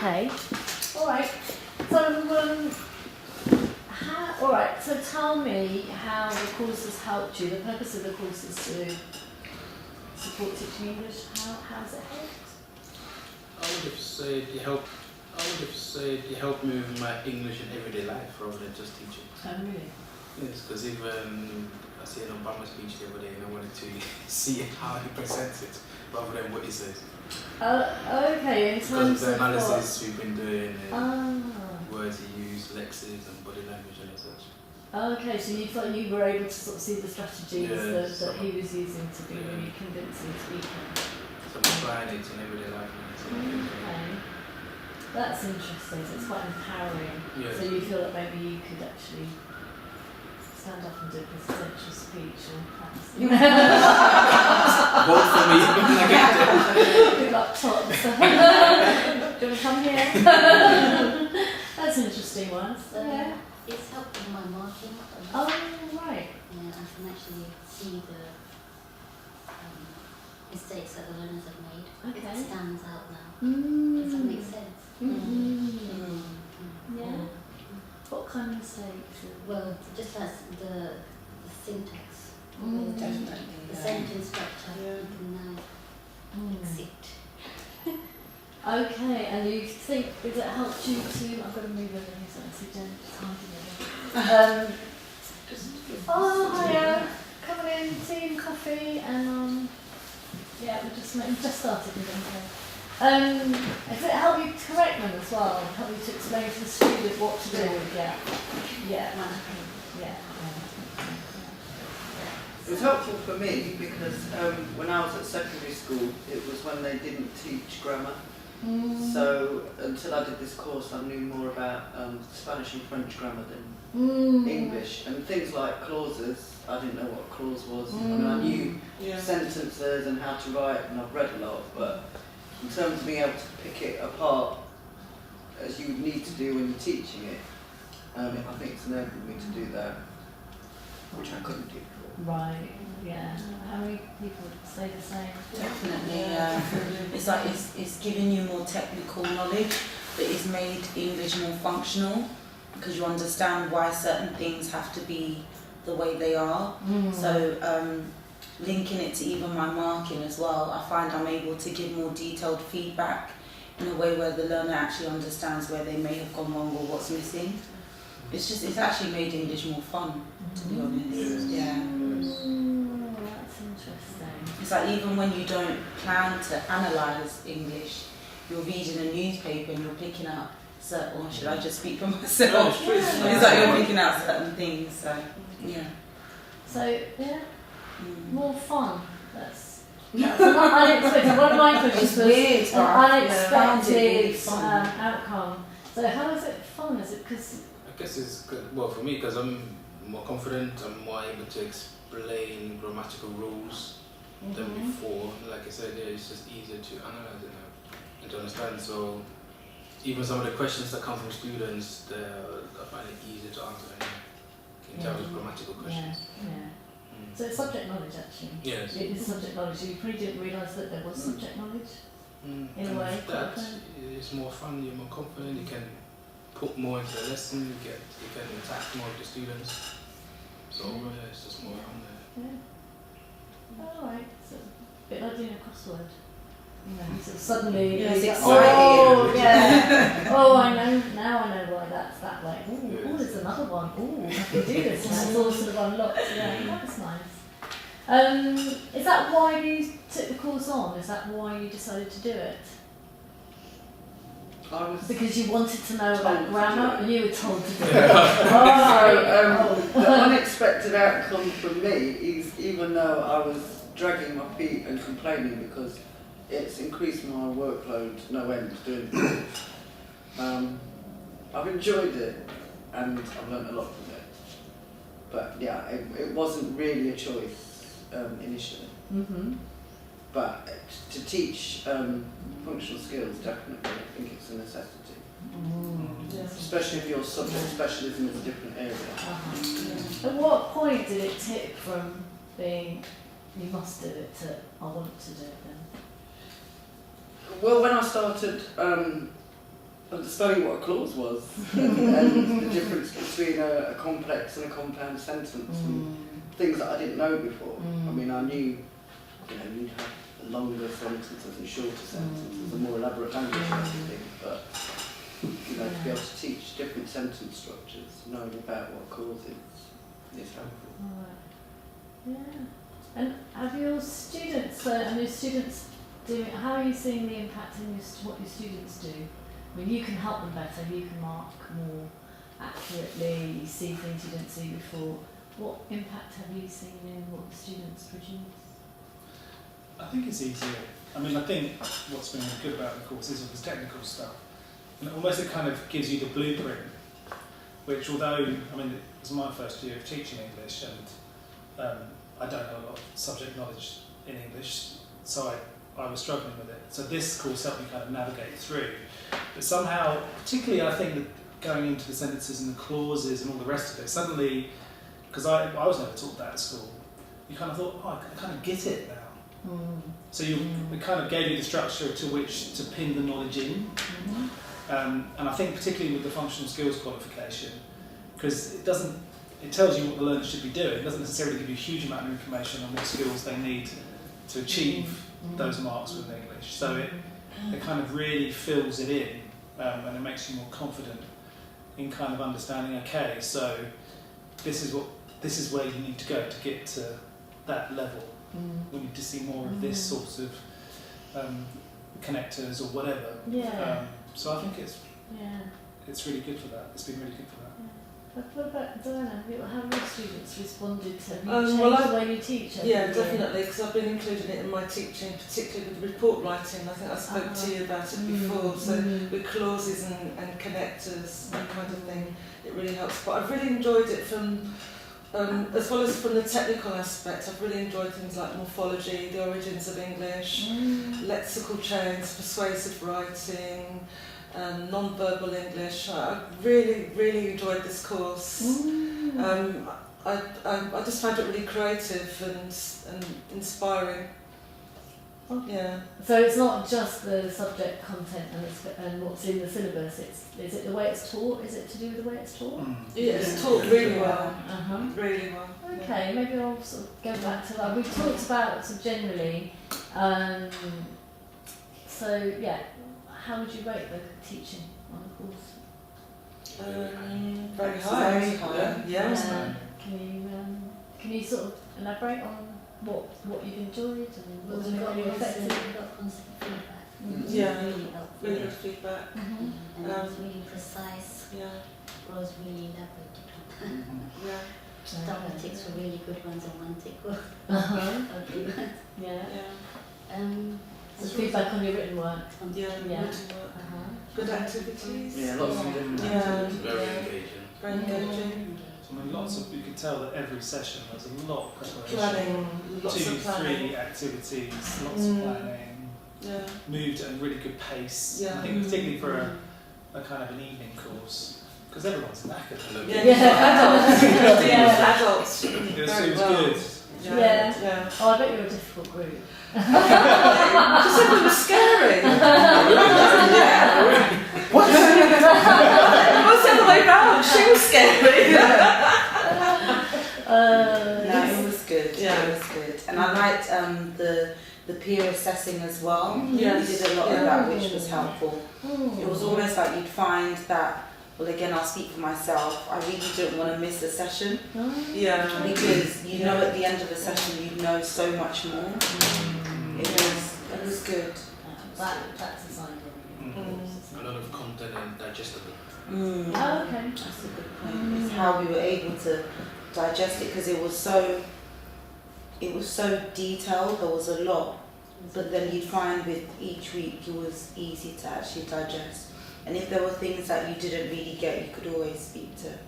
Okay. All right. So, all right. So, tell me how the course has helped you. The purpose of the course is to support teaching English. How has it helped? I would have said it helped me with my English in everyday life rather than just teaching. Oh, really? Yes, because even I see an Obama speech the other day and I wanted to see how he presents it rather than what he says. Okay. In Because terms of the of analysis we've been doing and what? words he used, lexes and body language and such. Okay, so you thought you were able to sort of see the strategies Yes, that he was using to be yeah. really convincing speaking. So I'm applying it in everyday life now. So Okay. That's interesting, so it's quite empowering. Yes. So you feel that maybe you could actually stand up and do a presidential speech or perhaps vote for me. good luck, Todd. Do you want to come here? That's an interesting one. So Yeah. it's helping my marking. Oh, right. Yeah, I can actually see the mistakes that the learners have made. Okay. It stands out now. Does that make sense? Yeah. What kind of mistakes? Well, just as the syntax, Definitely. the sentence structure, you can now fix it. Okay, and you think, has it helped you to, I've got to move everything so I see Jen just hiding it. Oh, hiya. Coming in, tea and coffee, and yeah, we've just started with them. Has it helped you to correct them as well? Help you to explain to the student what to do? Yeah. It was helpful for me because when I was at secondary school, it was when they didn't teach grammar. So until I did this course, I knew more about Spanish and French grammar than English. And things like clauses, I didn't know what a clause was. I mean, I knew sentences and how to write, and I've read a lot, but in terms of being able to pick it apart, as you would need to do when you're teaching it, I think it's enabled me to do that, which I couldn't do before. Right, yeah. How many people would say the same? Definitely, yeah. It's like it's giving you more technical knowledge, but it's made English more functional because you understand why certain things have to be the way they are. So linking it to even my marking as well, I find I'm able to give more detailed feedback in a way where the learner actually understands where they may have gone wrong or what's missing. It's actually made English more fun, to be honest. Yeah. That's interesting. It's like even when you don't plan to analyse English, you're reading a newspaper and you're picking up certain, or should I just speak for myself? It's like you're picking out certain things, so yeah. So, yeah, more fun. That's unexpected. One of my questions was weird, an unexpected really fun. outcome. So how is it fun? Is it because... I guess it's good, well for me because I'm more confident, I'm more able to explain grammatical rules than before. Like I said, it's just easier to analyse it now and to understand. So even some of the questions that come from students, I find it easier to answer in terms of grammatical questions. Yeah. So it's subject knowledge actually. Yes. It is subject knowledge. You probably didn't realise that there was subject knowledge in a way. That it's more fun, you're more confident, you can put more into the lesson, you can interact more with the students. So it's just more fun there. Yeah. Alright. So a bit like doing a crossword. You know, you sort of suddenly Yes, you go, exciting. oh yeah. Oh, I know now. I know why that's that way. Oh, there's another one. Oh, I can do this now. It's all sort of unlocked. Yeah, that's nice. Is that why you took the course on? Is that why you decided to do it? Because you wanted to know about grammar, and you were told to do it. The unexpected outcome for me is, even though I was dragging my feet and complaining because it's increased my workload no end doing it, I've enjoyed it and I've learnt a lot from it. But yeah, it wasn't really a choice initially. But to teach functional skills, definitely, I think it's a necessity. Especially if your subject specialism is a different area. At what point did it tip from being, you must do it, to, I want to do it then? Well, when I started understanding what a clause was and the difference between a complex and a compound sentence and things that I didn't know before. I mean, I knew, you'd have longer sentences and shorter sentences and more elaborate language and everything, but to be able to teach different sentence structures, knowing about what a clause is helpful. Right. Yeah. And have your students, how are you seeing the impact in what your students do? I mean, you can help them better, you can mark more accurately, you see things you didn't see before. What impact have you seen in what the students produce? I think it's easier. I mean, I think what's been really good about the course is all this technical stuff. And almost it kind of gives you the blueprint, which although, I mean, it was my first year of teaching English and I don't have a lot of subject knowledge in English, so I was struggling with it. So this course helped me kind of navigate through. But somehow, particularly I think that going into the sentences and the clauses and all the rest of it, suddenly, because I was never taught that at school, you kind of thought, oh, I kind of get it now. So it kind of gave you the structure to which to pin the knowledge in. And I think particularly with the functional skills qualification, because it tells you what the learner should be doing. It doesn't necessarily give you a huge amount of information on what skills they need to achieve those marks with English. So it kind of really fills it in, and it makes you more confident in kind of understanding, okay, so this is where you need to go to get to that level. We need to see more of this sort of connectors or whatever. So I think it's really good for that. It's been really good for that. What about Diana? How have your students responded to? Have you changed the way you teach? Yeah, definitely, because I've been including it in my teaching, particularly with report writing. I think I spoke to you about it before. So with clauses and connectors, that kind of thing, it really helps. But I've really enjoyed it from, as well as from the technical aspect, I've really enjoyed things like morphology, the origins of English, lexical chains, persuasive writing, non-verbal English. I really, really enjoyed this course. I just found it really creative and inspiring. Yeah. So it's not just the subject content and what's in the syllabus. Is it the way it's taught? Is it to do with the way it's taught? Yeah, it's taught really well. Really well. Okay, maybe I'll sort of go back to that. We've talked about sort of generally. So yeah, how would you rate the teaching on the course? Very high. Very high. Yeah. Can you sort of elaborate on what you've enjoyed and what's we really effective? got constant feedback. Yeah, Really helpful. really good feedback. And it was really precise. Yeah. It was really elaborate. Yeah. Double ticks were really good ones and one tick were ugly ones. Yeah. So feedback on your written work. Yeah. Written work. Good activities. Yeah, lots of different activities. Very engaging. Very engaging. I mean, you could tell that every session there's a lot of preparation. Planning, lots 2, of planning. 3 activities, lots of planning. Yeah. Moved at a really good pace. Yeah. I think particularly for a kind of an evening course, because everyone's knackered. Adults. It was good. Yeah. Oh, I bet you're a difficult group. She said it was scary. What? What's the other way round? She was scary. No, it was good. Yeah. It was good, and I liked the peer assessing as well. Yes. We did a lot of that, which was helpful. It was almost like you'd find that. Well, again, I'll speak for myself. I really didn't want to miss a session. Yeah. Because you know at the end of the session you know so much more. It was good. That's a sign A lot of content and digestible. Oh, okay. That's a good point. It's how we were able to digest it because it was so detailed. There was a lot, but then you'd find with each week it was easy to actually digest. And if there were things that you didn't really get, you could always speak to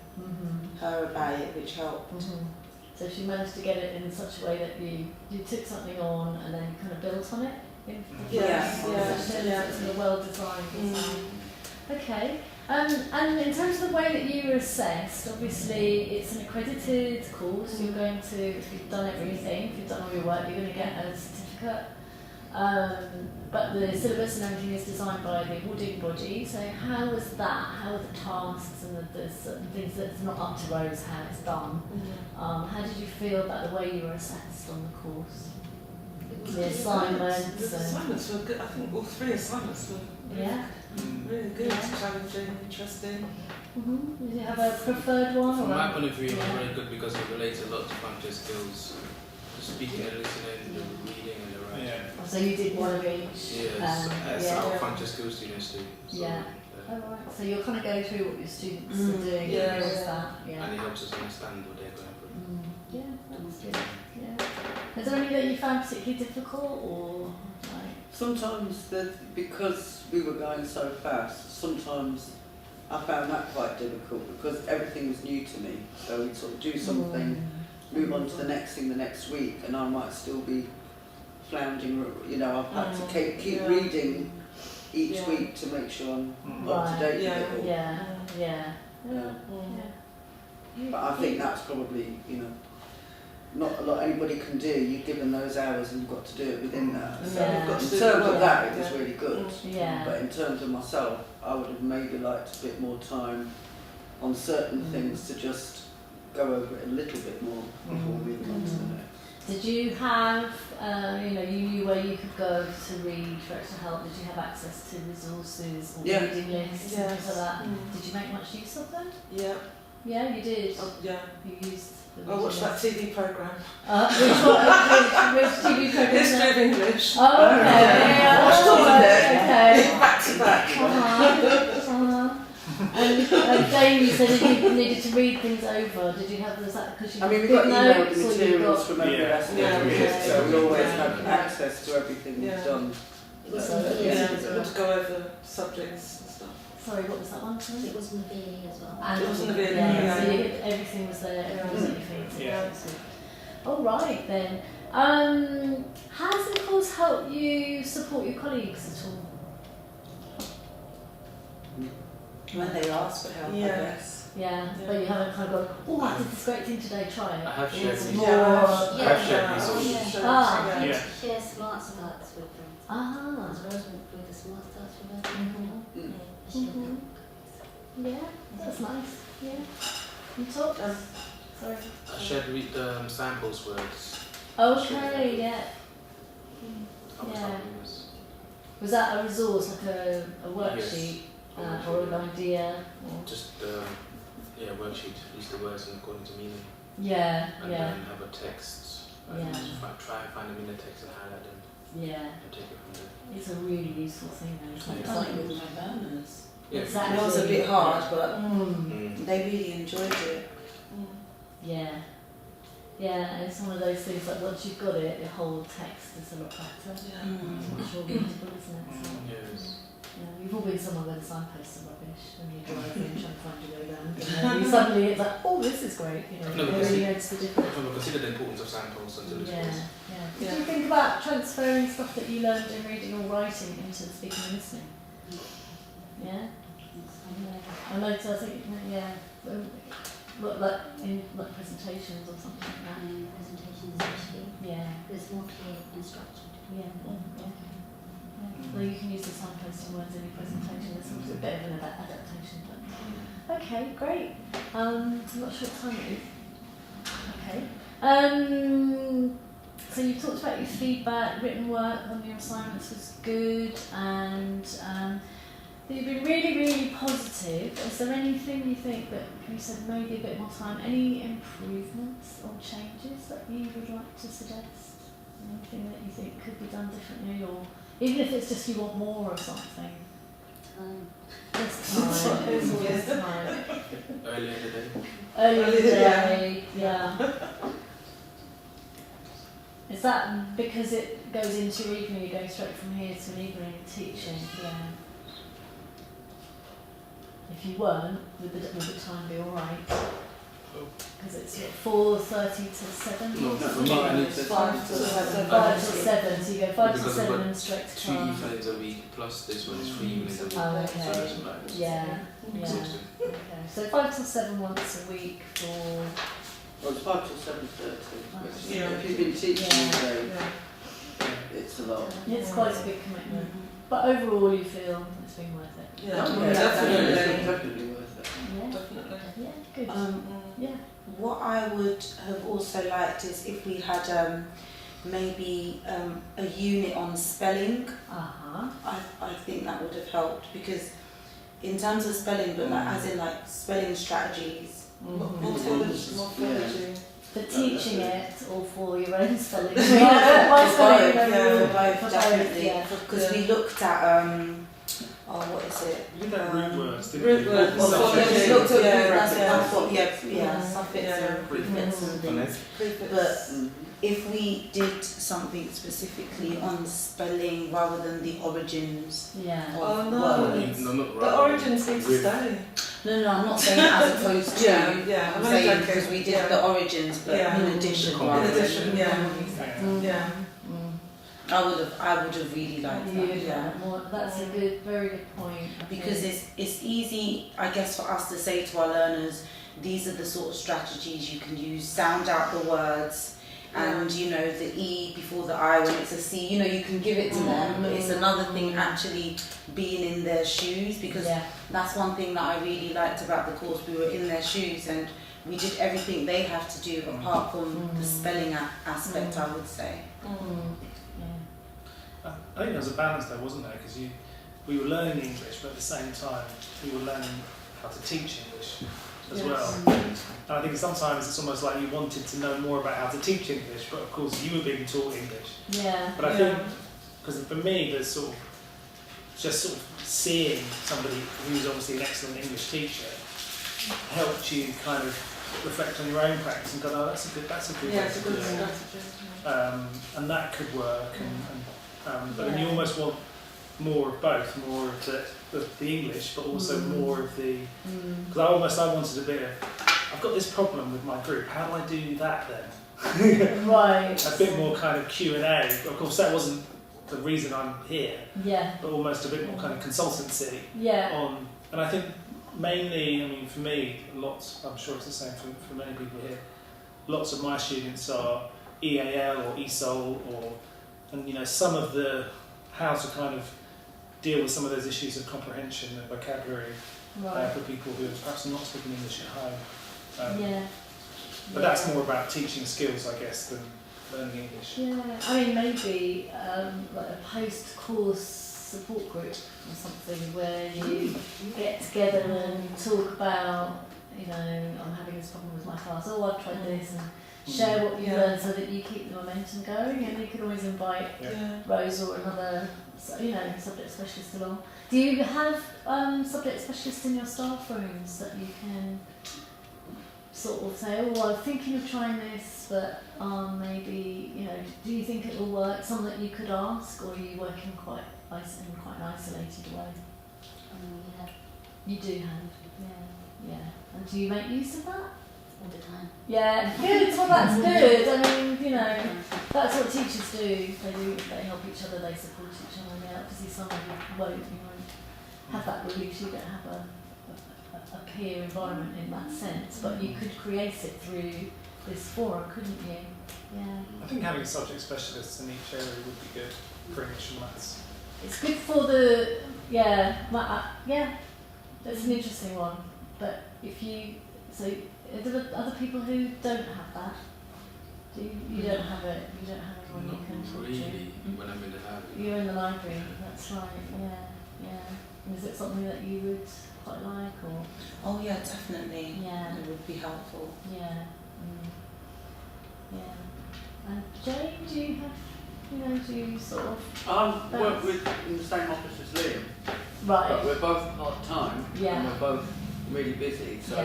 her about it, which helped. So she managed to get it in such a way that you took something on and then kind of built on it. It's a well designed. Okay. And in terms of the way that you were assessed, obviously it's an accredited course. You're going to, if you've done everything, if you've done all your work, you're going to get a certificate. But the syllabus and everything is designed by the awarding body. So how was that? How are the tasks and the certain things that's not up to Rose how it's done? How did you feel about the way you were assessed on the course? The assignments. The assignments were good. I think all 3 assignments were really good, challenging, interesting. Did you have a preferred one? From or my point of view, it was very good because it relates a lot to functional skills, the speaking and listening, the reading and the writing. Yeah. So you did one of each. Yes, as our functional skills students do. So, Yeah. Oh, right. So you'll kind of go through what your students are doing. Yeah, and yeah. that. Yeah. And it helps us understand what they're going through. Yeah, that's good. Yeah. Is there any that you found particularly difficult or like? Sometimes, because we were going so fast, sometimes I found that quite difficult because everything was new to me. So we'd sort of do something, move on to the next thing the next week, and I might still be floundering. You know, I've had to keep reading each week to make sure I'm up to date with it all. Yeah. But I think that's probably, not a lot anybody can do. You're given those hours and you've got to do it within that. So Yeah. in terms of that, it was really good. Yeah. But in terms of myself, I would have maybe liked a bit more time on certain things to just go over it a little bit more before moving on to the next. Did you have, you knew where you could go to read for extra help? Did you have access to resources or reading lists and things like that? Did you make much use of them? Yeah. Yeah, you did. Yeah. You used. I watched that TV programme. Which TV program? History of English. Oh, okay. I watched all of it. Okay. Back to back. And Jane, you said that you needed to read things over. Did you have that because you? I mean, we've good got emailed notes, the or you've materials got- from every lesson every year, so we always have access to everything we've done. It was So, Mavili Yeah, as we well. had to go over subjects and stuff. Sorry, what was that one? Sorry? It was Mavili as well. And It was Mavili, yeah. So yeah. everything was there. Everything was at your feet. Yeah. That's good. All right then. Has the course helped you support your colleagues at all? When they ask for help, I Yeah. guess. Yeah, but you haven't kind of gone, oh, I did this great thing today, try it. I have shared It's these. more. I have shared Yeah. resources. Ah. Yeah. Share smart starts with them. Ah. As Rose went through the smart starts with us. Mhm. She shared Mhm. Yeah, that's nice. Yeah. You talked? Sorry. I shared samples words. Okay, yeah. I was Yeah. helping us. Was that a resource, like a worksheet Yes. or an idea? Or? Just worksheet, list the words and according to meaning, Yeah, and yeah, then have a text. And Yeah. just try and find them in the text and highlight them yeah. and take it from there. It's a really useful thing though. It's like, It's like with my burners. Yeah. Exactly. It was a bit hard, but Mm. they really enjoyed it. Yeah. Yeah, and it's one of those things like once you've got it, the whole text is a lot better. It's much more readable, isn't it? So, Yes. yeah, we've all been somewhere where the signposts are rubbish when you drive in trying to find your way around. And then you suddenly it's like, oh, this is great. You know, No, you because really notice the difference. I've considered the importance of samples until this Yeah, course. yeah. Did you think about transferring stuff that you learned in reading or writing into speaking and listening? Yeah? Yeah. I know, so I think, yeah, like in like presentations or something like that. Presentations especially. Yeah, It's more clear and structured. yeah, yeah. Well, you can use the signposting words in your presentation. It's a bit of an adaptation. But okay, great. I'm not sure what time it is. Okay. So you talked about your feedback, written work on your assignments was good, and you've been really, really positive. Is there anything you think that you said maybe a bit more time? Any improvements or changes that you would like to suggest? Anything that you think could be done differently, or even if it's just you want more or something? There's time. There's always time. Earlier in the day. Early in the day, yeah. Is that because it goes into your evening, you're going straight from here to an evening teaching? Yeah. If you weren't, would the time be alright? Because it's 4:30 to 7? No, for me, I need to. 5 to 7. 5 to 7, so you go 5 to Because 7 I've got and straight to 2 class. evenings a week plus this one is 3 evenings a week. Oh, So okay. it's like Yeah, yeah. exhausting. Okay. So 5 till 7 once a week for. Well, it's 5 till 7:30. Five Which, till Yeah. if you've been teaching all day, Yeah. it it's a lot. It's quite a big commitment. But overall, you feel it's been worth it. Yeah, Definitely, definitely. definitely worth it. Yeah. Definitely. Yeah. Good. Yeah. What I would have also liked is if we had maybe a unit on spelling. I think that would have helped, because in terms of spelling, but like as in like spelling strategies. Morphology. For teaching it or for your own spelling? Yeah, My for spelling, both, you know, both, for both, definitely. yeah. Because we looked at what is it? You did that root words, didn't Root you? words. Well, Well, subject. yeah, we looked at Yeah, that's it. I yeah. thought, yeah, Yeah. suffix Yeah. and prefix and things. But if we did something specifically on spelling rather than the origins Yeah. of Oh, no. words. No, not The right. origins need to With- stay. No, I'm not saying as opposed to. Yeah, I'm I'm saying only because joking. we did Yeah. the origins, but Yeah. in addition. In rather than- addition, yeah. Yeah. I would have really liked that. Yeah. More, that's a good, very good point. I Because think. it's easy, I guess, for us to say to our learners, these are the sort of strategies you can use. Sound out the words, and you know the E before the I when it's a C. You know, you can give it to them. But it's another thing actually being in their shoes, because that's one thing that I really liked about the course. We were in their shoes and we did everything they have to do apart from the spelling aspect. I would say. I think there was a balance there, wasn't there? Because we were learning English, but at the same time we were learning how to teach English as well. And I think sometimes it's almost like you wanted to know more about how to teach English, but of course you were being taught English. Yeah. But I think, because for me, there's sort of seeing somebody who's obviously an excellent English teacher helped you kind of reflect on your own practice and go, oh, that's a good Yeah, way it's a to good do it. strategy. And that could work. But then you almost want more of both, more of the English, but also more of the. Because I wanted a bit of. I've got this problem with my group. How do I do that then? Right. A bit more kind of Q&A. Of course, that wasn't the reason I'm here. Yeah. But almost a bit more kind of consultancy Yeah. on. And I think mainly, I mean, for me, lots. I'm sure it's the same for many people here. Lots of my students are EAL or ESOL and you know, some of the how to kind of deal with some of those issues of comprehension and vocabulary for people who are perhaps not speaking English at home. But that's more about teaching skills, I guess, than learning English. Yeah, I mean maybe like a post-course support group or something where you get together and talk about, you know, I'm having this problem with my class, I've tried this, and share what you've learned so that you keep the momentum going. And you can always invite Rose or another, you know, subject specialist along. Do you have subject specialists in your staff rooms that you can sort of say, oh, well, I'm thinking of trying this, but maybe, you know, do you think it will work? Something that you could ask, or are you working in quite an isolated way? You do have, yeah. And do you make use of that? All the time. Yeah, good. Well, that's good. I mean, you know, that's what teachers do. They help each other. They support each other. Yeah, obviously, some of you won't have that release. You don't have a peer environment in that sense, but you could create it through this forum, couldn't you? Yeah. I think having subject specialists in each area would be good for English and maths. It's good for the That's an interesting one. But if you are there other people who don't have that? You don't have it. You don't have anyone you can talk to. Really, when I'm in the library. You're in the library. That's right. Yeah. Is it something that you would quite like, or? Oh yeah, definitely. Yeah. It would be helpful. Yeah. Yeah. And Jane, do you have, do you sort of? I work in the same office as Liam. Right. But we're both part-time. Yeah. And we're both really busy, so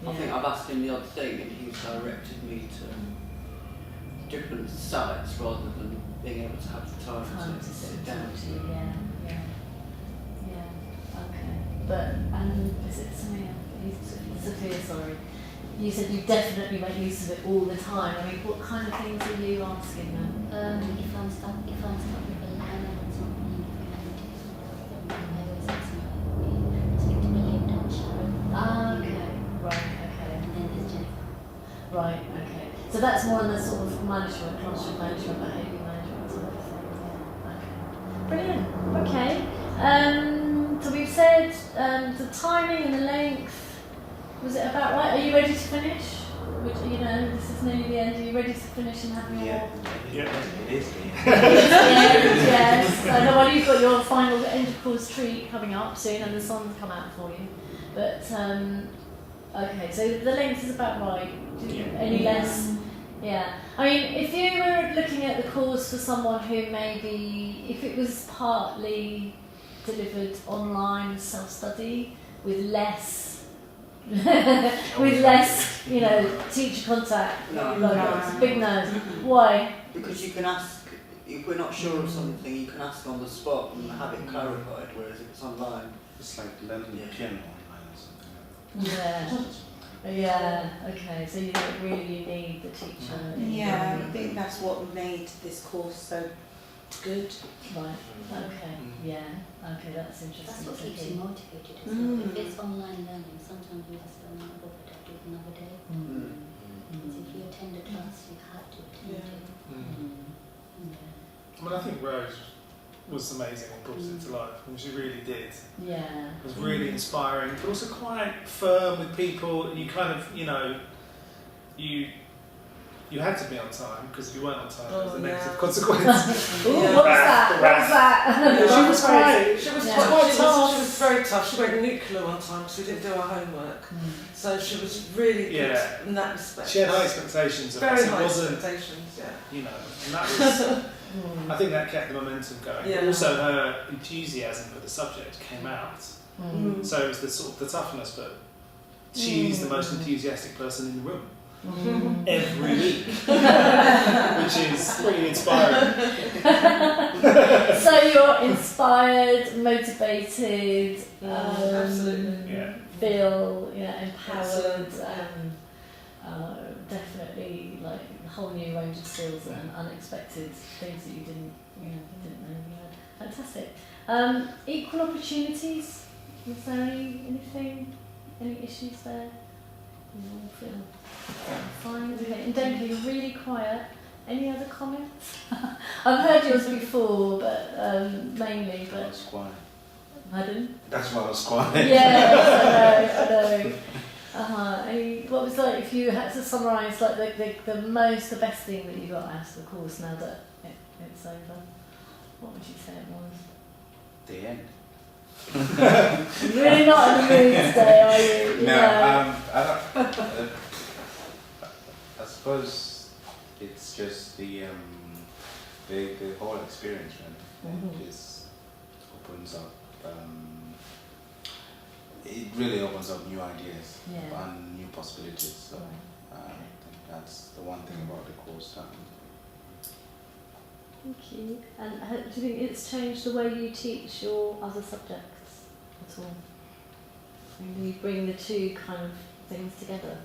I think I've asked him the odd thing and he's directed me to different sites rather than being able to have the time to sit down. Yeah. Okay. But is it Sophia? Sorry. You said you definitely make use of it all the time. I mean, what kind of things are you asking them? If I'm stuck with a learner or something, I always ask them, speak to William, don't Sharon. Okay. Right. Okay. And then there's Jennifer. Right. Okay. So that's more on the sort of management, classroom management, behaviour management sort of thing. the timing and the length, was it about right? Are you ready to finish? This is nearly the end. Are you ready to finish and have your... It is. Yes. I know well, you've got your final end of course treat coming up soon, and the songs come out for you. But okay, so the length is about right. Any less? Yeah. I mean, if you were looking at the course for someone who maybe, if it was partly delivered online self-study with less teacher contact, it's a big no. Why? Because you can ask, if we're not sure of something, you can ask on the spot and have it clarified, whereas if it's online... It's like learning the piano online or something. Yeah. Yeah, okay, so you don't really need the teacher. Yeah, I think that's what made this course so good. Right, okay, yeah, okay, that's interesting. That's what keeps you motivated as well. If it's online learning, sometimes you just don't know what to do another day. Because if you attend a class, you have to attend it. I mean, I think Rose was amazing and brought it to life. I mean, she really did. Yeah. It was really inspiring, but also quite firm with people. You kind of, you had to be on time, because if you weren't on time, there was a negative consequence. Ooh, what was that? She was quite. She was tough. She was very tough. She went nuclear one time because we didn't do our homework. So she was really good in that respect. She had high expectations of Very us. high It wasn't, expectations, yeah. and that was. I think that kept the momentum going. Yeah. But also, her enthusiasm for the subject came out. So it was the sort of the toughness, but she's the most enthusiastic person in the room. Every week, which is really inspiring. So you're inspired, motivated, absolutely. feel empowered, definitely like a whole new range of skills and unexpected things that you didn't know you had. Fantastic. Equal opportunities. Was there any issues there? You all feel fine. Okay. And Duncan, you're really quiet. Any other comments? I've heard yours before, but mainly. But That's quiet. Pardon? That's why I was quiet. Yes, I know. What was like if you had to summarise like the best thing that you got out of the course now that it's over? What would you say it was? The end. You're really not in the mood today, are you? I suppose it's just the whole experience, really. It just opens up. It really opens up new ideas and new possibilities. So I think that's the one thing about the course. Thank you. And do you think it's changed the way you teach your other subjects at all? And you bring the two kind of things together?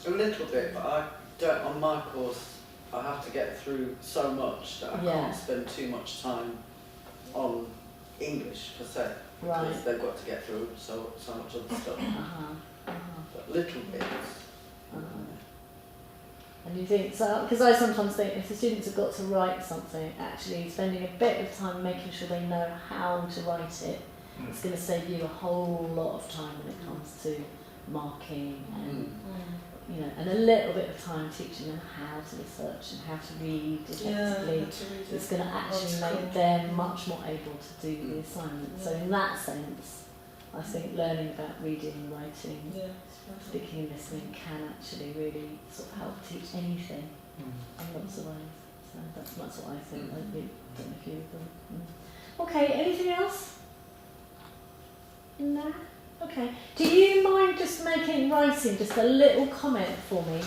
A little bit, but I don't. On my course, I have to get through so much that I can't spend too much time on English per se. Right. Because they've got to get through so much other stuff. But little bits. And you think so? Because I sometimes think if the students have got to write something, actually spending a bit of time making sure they know how to write it, it's going to save you a whole lot of time when it comes to marking and and a little bit of time teaching them how to research and how to read effectively. It's going to actually make them much more able to do the assignment. So in that sense, I think learning about reading and writing, speaking and listening can actually really sort of help teach anything in lots of ways. So that's what I think. I don't know if you agree. Okay, anything else? No? Okay. Do you mind just writing just a little comment for me?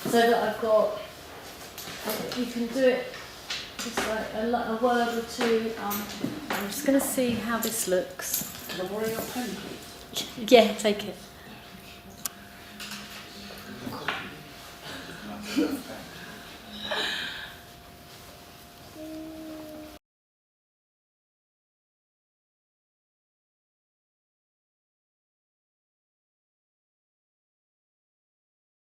So that I've got, you can do it just like a word or two. I'm just going to see how this looks. Can I borrow your pen, please? Yeah, take it.